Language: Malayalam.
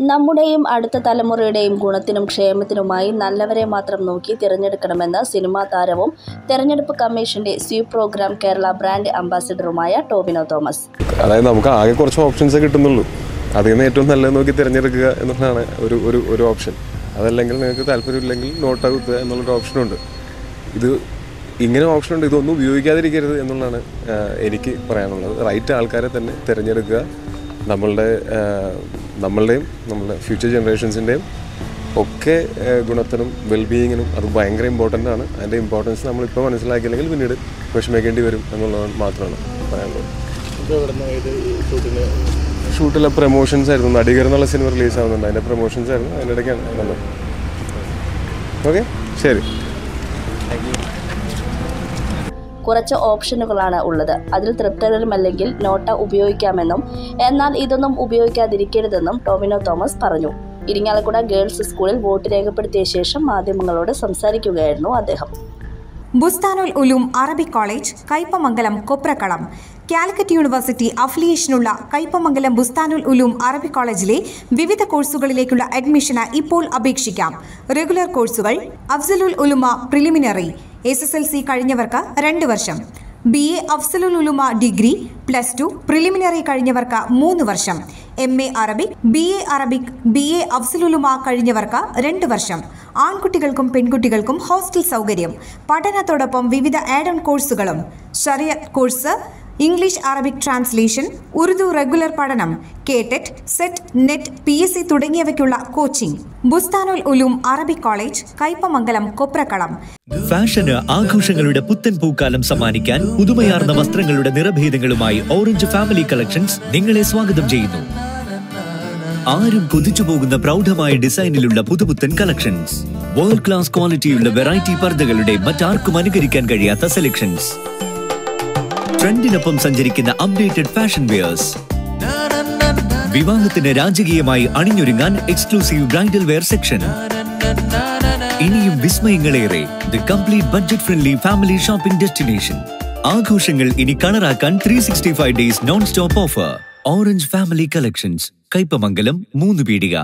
നമ്മുടെയും അടുത്ത തലമുറയുടെയും ഗുണത്തിനും ക്ഷേമത്തിനുമായി നല്ലവരെ മാത്രം നോക്കി തിരഞ്ഞെടുക്കണമെന്ന് സിനിമാ താരവും തെരഞ്ഞെടുപ്പ് കമ്മീഷന്റെ സ്വീപ് പ്രോഗ്രാം കേരള ബ്രാൻഡ് അംബാസിഡറുമായ ടോവിനോ തോമസ്. അതായത് നമുക്ക് ആകെ കുറച്ച് ഓപ്ഷൻസേ കിട്ടുന്നുള്ളൂ. അതിൽ നിന്ന് ഏറ്റവും നല്ലത് നോക്കി തിരഞ്ഞെടുക്കുക എന്നുള്ളതാണ് ഒരു ഓപ്ഷൻ. അതല്ലെങ്കിൽ നിങ്ങൾക്ക് താല്പര്യമില്ലെങ്കിൽ നോട്ട് ഔട്ട് എന്നുള്ളൊരു ഓപ്ഷനുണ്ട്. ഇത് ഇങ്ങനെ ഓപ്ഷനുണ്ട്, ഇതൊന്നും ഉപയോഗിക്കാതിരിക്കരുത് എന്നുള്ളതാണ് എനിക്ക് പറയാനുള്ളത്. റൈറ്റ് ആൾക്കാരെ തന്നെ തിരഞ്ഞെടുക്കുക. നമ്മളുടെയും നമ്മളുടെ ഫ്യൂച്ചർ ജനറേഷൻസിൻ്റെയും ഒക്കെ ഗുണത്തിനും വെൽബീയിങ്ങിനും അത് ഭയങ്കര ഇമ്പോർട്ടൻ്റ് ആണ്. അതിൻ്റെ ഇമ്പോർട്ടൻസ് നമ്മളിപ്പോൾ മനസ്സിലാക്കിയില്ലെങ്കിൽ പിന്നീട് വിഷമിക്കേണ്ടി വരും എന്നുള്ളത് മാത്രമാണ് പറയാനുള്ളത്. ഷൂട്ടിലെ പ്രൊമോഷൻസ് ആയിരുന്നു. നടികർ എന്നുള്ള സിനിമ റിലീസ് ആവുന്നുണ്ട്, അതിൻ്റെ പ്രൊമോഷൻസ് ആയിരുന്നു. അതിൻ്റെ ഇടയ്ക്കാണ് നല്ലത്. ഓക്കെ, ശരി. കുറച്ച് ഓപ്ഷനുകളാണ് ഉള്ളത്. അതിൽ തൃപ്തരമല്ലെങ്കിൽ നോട്ട ഉപയോഗിക്കാമെന്നും എന്നാൽ ഇതൊന്നും ഉപയോഗിക്കാതിരിക്കരുതെന്നും ടോവിനോ തോമസ് പറഞ്ഞു. ഇരിങ്ങാലക്കുട ഗേൾസ് സ്കൂളിൽ വോട്ട് രേഖപ്പെടുത്തിയ ശേഷം മാധ്യമങ്ങളോട് സംസാരിക്കുകയായിരുന്നു അദ്ദേഹം. Bustanul Uloom Arabic college, Kaipamangalam, Koprakkalam. Calicut university അഫിലിയേഷനുള്ള കയ്പമംഗലം ബുസ്താനുൽ ഉലൂം അറബിക് കോളേജിലെ വിവിധ കോഴ്സുകളിലേക്കുള്ള അഡ്മിഷന് ഇപ്പോൾ അപേക്ഷിക്കാം. റെഗുലർ കോഴ്സുകൾ: അഫ്സലുൽ ഉലുമ പ്രിലിമിനറി, SSLC കഴിഞ്ഞവർക്ക് 2 വർഷം. BA അഫ്സലുൽ ഉലുമ ഡിഗ്രി, +2 പ്രിലിമിനറി കഴിഞ്ഞവർക്ക് 3 വർഷം. MA Arabic, BA Arabic, BA അഫ്സലുൽ Ulama കഴിഞ്ഞവർക്ക് 2 വർഷം. ആൺകുട്ടികൾക്കും പെൺകുട്ടികൾക്കും ഹോസ്റ്റൽ സൗകര്യം. പഠനത്തോടൊപ്പം വിവിധ ആഡ് ഓൺ കോഴ്സുകളും: ശരിയത്ത് course, English Arabic translation, Urdu regular പഠനം, കേടെറ്റ്, സെറ്റ്, നെറ്റ്, PSC തുടങ്ങിയവയ്ക്കുള്ള coaching. Bustanul Uloom Arabic college, Kaipamangalam, Koprakkalam. ഫാഷന് ആഘോഷങ്ങളുടെ പുത്തൻ പൂക്കാലം സമ്മാനിക്കാൻ പുതുമയാർന്ന വസ്ത്രങ്ങളുടെ നിറഭേദങ്ങളുമായി ഓറഞ്ച് ഫാമിലി കളക്ഷൻസ് നിങ്ങളെ സ്വാഗതം ചെയ്യുന്നു. ആരും കൊതിച്ചു പോകുന്ന പ്രൗഢമായ ഡിസൈനിലുള്ള പുതുപുത്തൻ കളക്ഷൻസ്, വേൾഡ് ക്ലാസ് ക്വാളിറ്റിയുള്ള വെറൈറ്റി പർദ്ദകളുടെ മറ്റാർക്കും അനുകരിക്കാൻ കഴിയാത്ത സെലക്ഷൻസ്, ട്രെൻഡിനൊപ്പം സഞ്ചരിക്കുന്ന അപ്ഡേറ്റഡ് ഫാഷൻ വെയേഴ്സ്, വിവാഹത്തിന് രാജകീയമായി അണിഞ്ഞൊരുങ്ങാൻ എക്സ്ക്ലൂസീവ് ബ്രൈഡൽ വെയർ സെക്ഷൻ. ഇനിയും വിസ്മയങ്ങളേറെ. The complete budget friendly family shopping destination. ആഘോഷങ്ങൾ ഇനി കളറാക്കാൻ 365 days non stop offer. Orange family collections, Kaipamangalam, 3 പീടിക.